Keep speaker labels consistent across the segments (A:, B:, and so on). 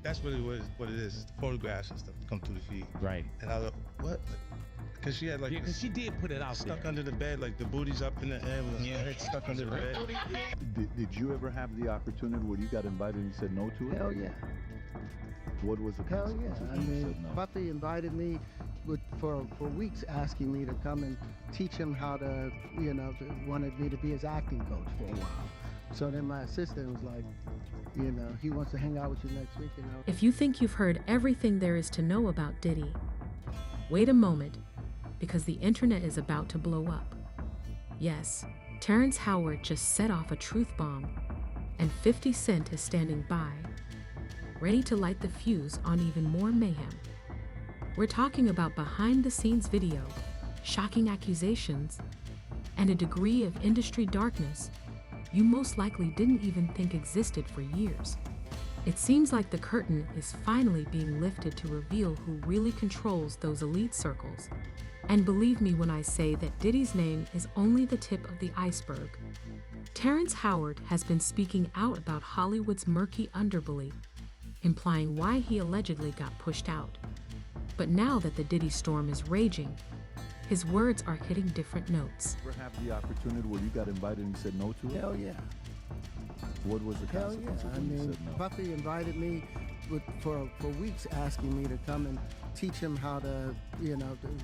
A: That's what it is. It's the photographs and stuff that come through the feed.
B: Right.
A: And I was like, what? Because she had like
B: Yeah, because she did put it out
A: stuck
B: there.
A: under the bed, like the booty's up in the air with her head stuck under the bed.
C: Did you ever have the opportunity where you got invited and you said no to it?
D: Hell yeah.
C: What was the
D: Hell yeah.
C: consequences
D: I
C: when you
D: mean,
C: said no?
D: Puppy invited me for weeks, asking me to come and teach him how to, wanted me to be his acting coach for a while. So then my assistant was like, he wants to hang out with you next week,
E: If you think you've heard everything there is to know about Diddy, wait a moment, because the internet is about to blow up. Yes, Terrence Howard just set off a truth bomb, and 50 Cent is standing by, ready to light the fuse on even more mayhem. We're talking about behind-the-scenes video, shocking accusations, and a degree of industry darkness you most likely didn't even think existed for years. It seems like the curtain is finally being lifted to reveal who really controls those elite circles. And believe me when I say that Diddy's name is only the tip of the iceberg. Terrence Howard has been speaking out about Hollywood's murky underbelly, implying why he allegedly got pushed out. But now that the Diddy storm is raging, his words are hitting different notes.
C: Ever have the opportunity where you got invited and you said no to it?
D: Hell yeah.
C: What was the
D: Hell yeah.
C: consequences
D: I
C: when you
D: mean,
C: said no?
D: Puppy invited me for weeks, asking me to come and teach him how to,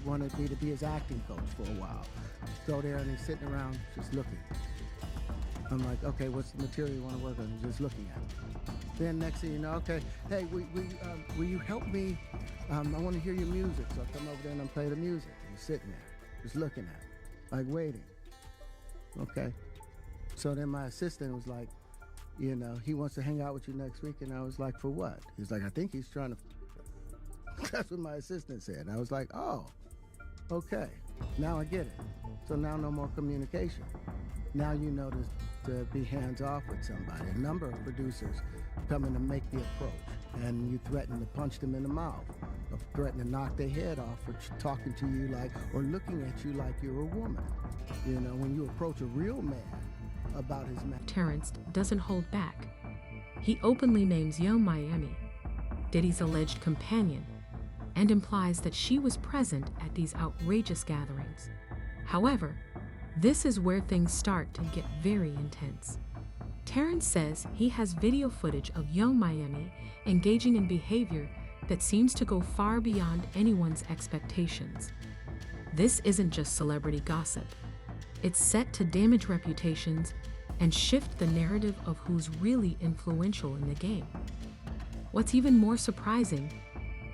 D: wanted me to be his acting coach for a while. Go there and he's sitting around just looking. I'm like, okay, what's the material you want to work on? He's just looking at it. Then next thing you know, okay, hey, will you help me? I want to hear your music. So I come over there and I play the music. He's sitting there, just looking at it, like waiting. Okay. So then my assistant was like, he wants to hang out with you next week. And I was like, for what? He's like, I think he's trying to. That's what my assistant said. And I was like, oh, okay. Now I get it. So now no more communication. Now you know to be hands off with somebody. A number of producers coming to make the approach, and you threaten to punch them in the mouth, or threaten to knock their head off for talking to you like, or looking at you like you're a woman. When you approach a real man about his man.
E: Terrence doesn't hold back. He openly names Yo Miami, Diddy's alleged companion, and implies that she was present at these outrageous gatherings. However, this is where things start to get very intense. Terrence says he has video footage of Yo Miami engaging in behavior that seems to go far beyond anyone's expectations. This isn't just celebrity gossip. It's set to damage reputations and shift the narrative of who's really influential in the game. What's even more surprising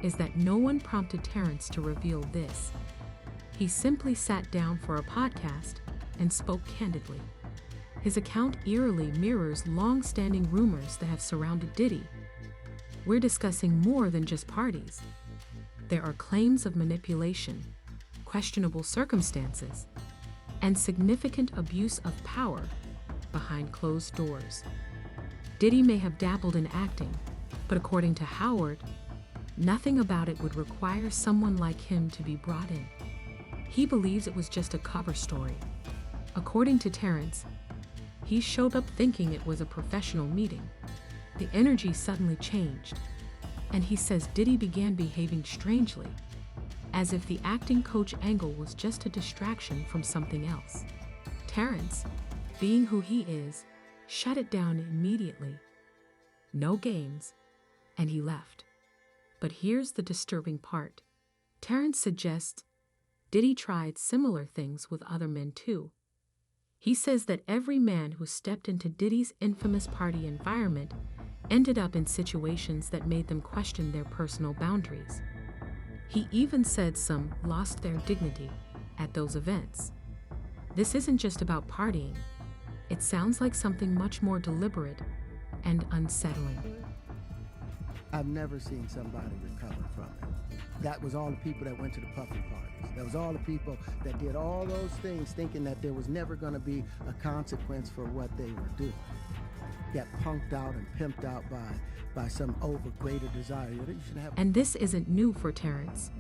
E: is that no one prompted Terrence to reveal this. He simply sat down for a podcast and spoke candidly. His account eerily mirrors long-standing rumors that have surrounded Diddy. We're discussing more than just parties. There are claims of manipulation, questionable circumstances, and significant abuse of power behind closed doors. Diddy may have dabbled in acting, but according to Howard, nothing about it would require someone like him to be brought in. He believes it was just a cover story. According to Terrence, he showed up thinking it was a professional meeting. The energy suddenly changed, and he says Diddy began behaving strangely, as if the acting coach angle was just a distraction from something else. Terrence, being who he is, shut it down immediately. No games, and he left. But here's the disturbing part. Terrence suggests Diddy tried similar things with other men too. He says that every man who stepped into Diddy's infamous party environment ended up in situations that made them question their personal boundaries. He even said some lost their dignity at those events. This isn't just about partying. It sounds like something much more deliberate and unsettling.
D: I've never seen somebody recover from it. That was all the people that went to the puffy parties. That was all the people that did all those things thinking that there was never going to be a consequence for what they were doing. Got punked out and pimped out by some over greater desire. You should have.
E: And this isn't new for Terrence.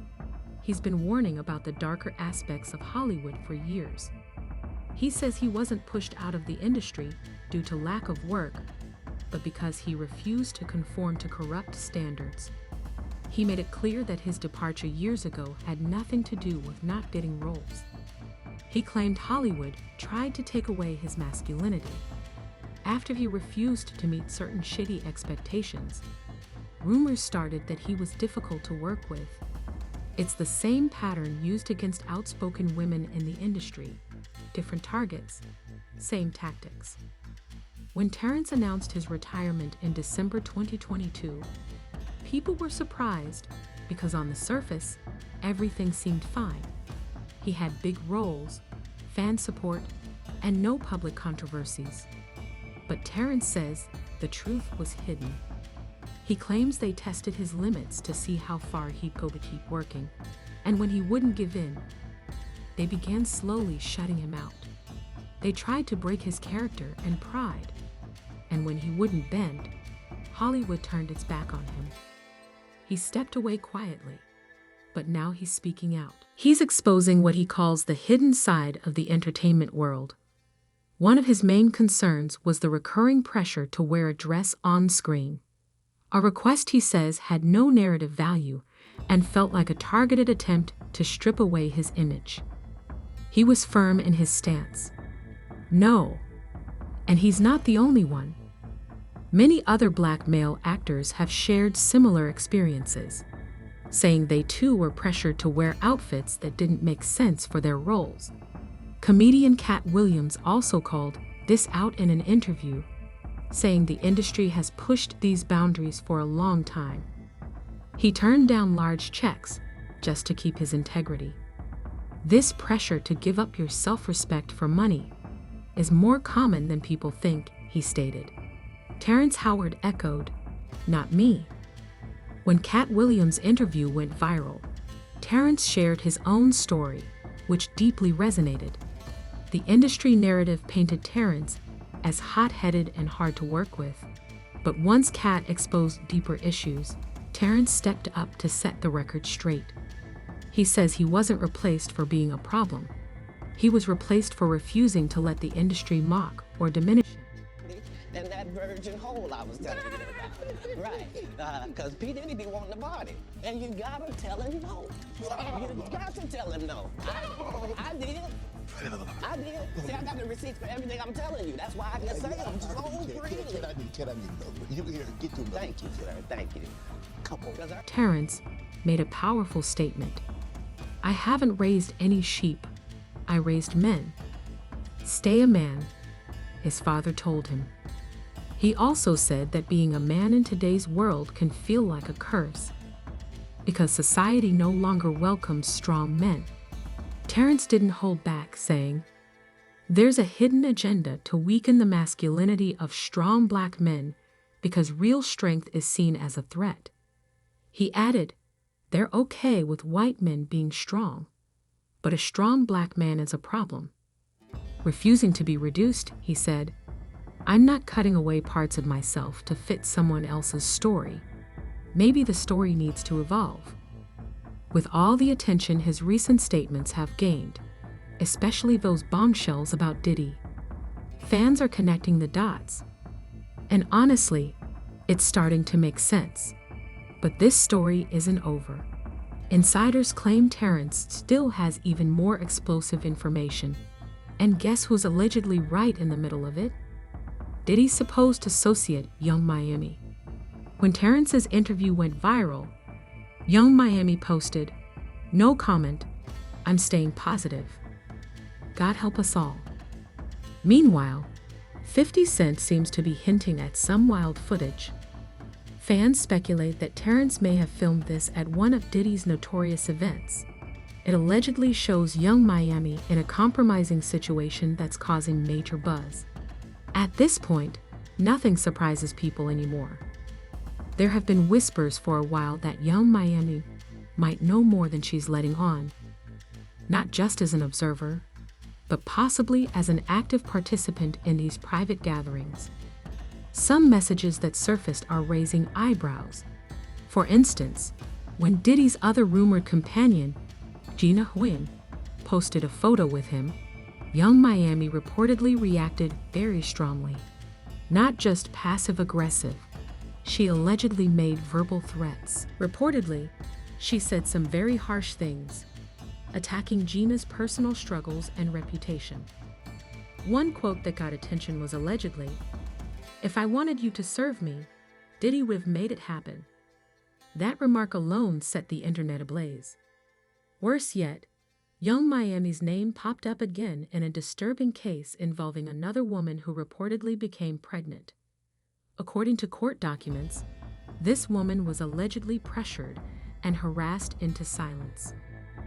E: He's been warning about the darker aspects of Hollywood for years. He says he wasn't pushed out of the industry due to lack of work, but because he refused to conform to corrupt standards. He made it clear that his departure years ago had nothing to do with not getting roles. He claimed Hollywood tried to take away his masculinity. After he refused to meet certain shitty expectations, rumors started that he was difficult to work with. It's the same pattern used against outspoken women in the industry. Different targets, same tactics. When Terrence announced his retirement in December 2022, people were surprised because on the surface, everything seemed fine. He had big roles, fan support, and no public controversies. But Terrence says the truth was hidden. He claims they tested his limits to see how far he'd go to keep working, and when he wouldn't give in, they began slowly shutting him out. They tried to break his character and pride, and when he wouldn't bend, Hollywood turned its back on him. He stepped away quietly, but now he's speaking out. He's exposing what he calls the hidden side of the entertainment world. One of his main concerns was the recurring pressure to wear a dress on screen. A request he says had no narrative value and felt like a targeted attempt to strip away his image. He was firm in his stance. No. And he's not the only one. Many other black male actors have shared similar experiences, saying they too were pressured to wear outfits that didn't make sense for their roles. Comedian Cat Williams also called this out in an interview, saying the industry has pushed these boundaries for a long time. He turned down large checks just to keep his integrity. This pressure to give up your self-respect for money is more common than people think, he stated. Terrence Howard echoed, "Not me." When Cat Williams' interview went viral, Terrence shared his own story, which deeply resonated. The industry narrative painted Terrence as hot-headed and hard to work with. But once Cat exposed deeper issues, Terrence stepped up to set the record straight. He says he wasn't replaced for being a problem. He was replaced for refusing to let the industry mock or diminish him.
B: And that virgin hole I was telling you about. Right. Because P. Diddy be wanting to party. And you gotta tell him no. You got to tell him no. I did. I did. See, I got the receipts for everything I'm telling you. That's why I can say I'm so freely.
C: Can I need number? You here, get to number.
B: Thank you, sir. Thank you. Come on.
E: Terrence made a powerful statement. I haven't raised any sheep. I raised men. Stay a man, his father told him. He also said that being a man in today's world can feel like a curse, because society no longer welcomes strong men. Terrence didn't hold back, saying, "There's a hidden agenda to weaken the masculinity of strong black men because real strength is seen as a threat." He added, "They're okay with white men being strong, but a strong black man is a problem." Refusing to be reduced, he said, "I'm not cutting away parts of myself to fit someone else's story. Maybe the story needs to evolve." With all the attention his recent statements have gained, especially those bombshells about Diddy, fans are connecting the dots. And honestly, it's starting to make sense. But this story isn't over. Insiders claim Terrence still has even more explosive information. And guess who's allegedly right in the middle of it? Diddy's supposed associate, Young Miami. When Terrence's interview went viral, Young Miami posted, "No comment, I'm staying positive. God help us all." Meanwhile, 50 Cent seems to be hinting at some wild footage. Fans speculate that Terrence may have filmed this at one of Diddy's notorious events. It allegedly shows Young Miami in a compromising situation that's causing major buzz. At this point, nothing surprises people anymore. There have been whispers for a while that Young Miami might know more than she's letting on, not just as an observer, but possibly as an active participant in these private gatherings. Some messages that surfaced are raising eyebrows. For instance, when Diddy's other rumored companion, Gina Huyn, posted a photo with him, Young Miami reportedly reacted very strongly. Not just passive-aggressive, she allegedly made verbal threats. Reportedly, she said some very harsh things, attacking Gina's personal struggles and reputation. One quote that got attention was allegedly, "If I wanted you to serve me, Diddy would have made it happen." That remark alone set the internet ablaze. Worse yet, Young Miami's name popped up again in a disturbing case involving another woman who reportedly became pregnant. According to court documents, this woman was allegedly pressured and harassed into silence.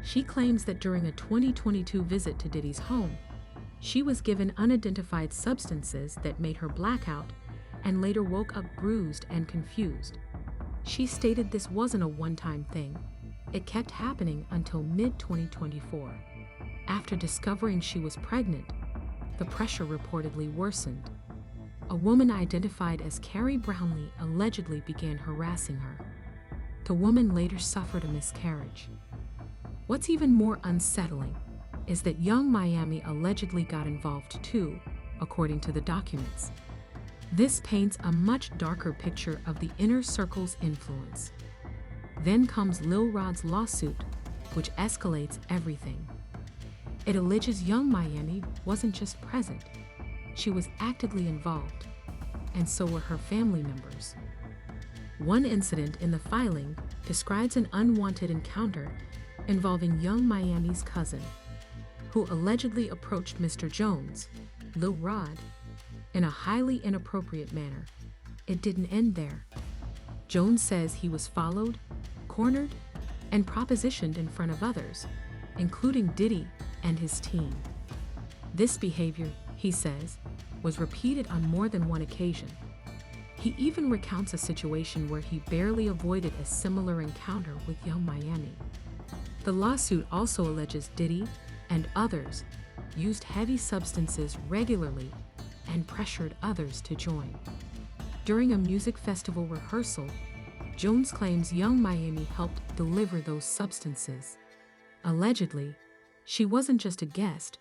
E: She claims that during a 2022 visit to Diddy's home, she was given unidentified substances that made her blackout and later woke up bruised and confused. She stated this wasn't a one-time thing. It kept happening until mid-2024. After discovering she was pregnant, the pressure reportedly worsened. A woman identified as Carrie Brownlee allegedly began harassing her. The woman later suffered a miscarriage. What's even more unsettling is that Young Miami allegedly got involved too, according to the documents. This paints a much darker picture of the inner circle's influence. Then comes Lil Rod's lawsuit, which escalates everything. It alleges Young Miami wasn't just present, she was actively involved, and so were her family members. One incident in the filing describes an unwanted encounter involving Young Miami's cousin, who allegedly approached Mr. Jones, Lil Rod, in a highly inappropriate manner. It didn't end there. Jones says he was followed, cornered, and propositioned in front of others, including Diddy and his team. This behavior, he says, was repeated on more than one occasion. He even recounts a situation where he barely avoided a similar encounter with Young Miami. The lawsuit also alleges Diddy and others used heavy substances regularly and pressured others to join. During a music festival rehearsal, Jones claims Young Miami helped deliver those substances. Allegedly, she wasn't just a guest,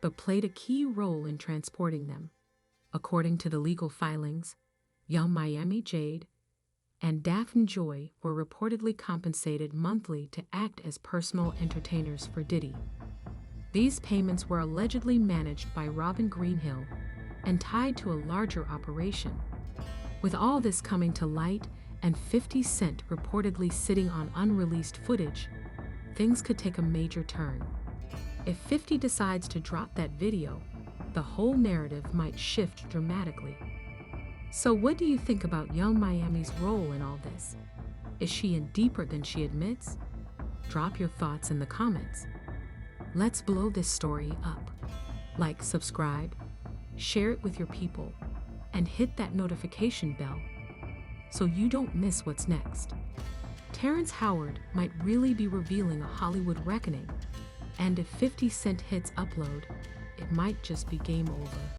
E: but played a key role in transporting them. According to the legal filings, Young Miami Jade and Daphne Joy were reportedly compensated monthly to act as personal entertainers for Diddy. These payments were allegedly managed by Robin Greenhill and tied to a larger operation. With all this coming to light and 50 Cent reportedly sitting on unreleased footage, things could take a major turn. If 50 decides to drop that video, the whole narrative might shift dramatically. So what do you think about Young Miami's role in all this? Is she in deeper than she admits? Drop your thoughts in the comments. Let's blow this story up. Like, subscribe, share it with your people, and hit that notification bell so you don't miss what's next. Terrence Howard might really be revealing a Hollywood reckoning, and if 50 Cent hits upload, it might just be game over.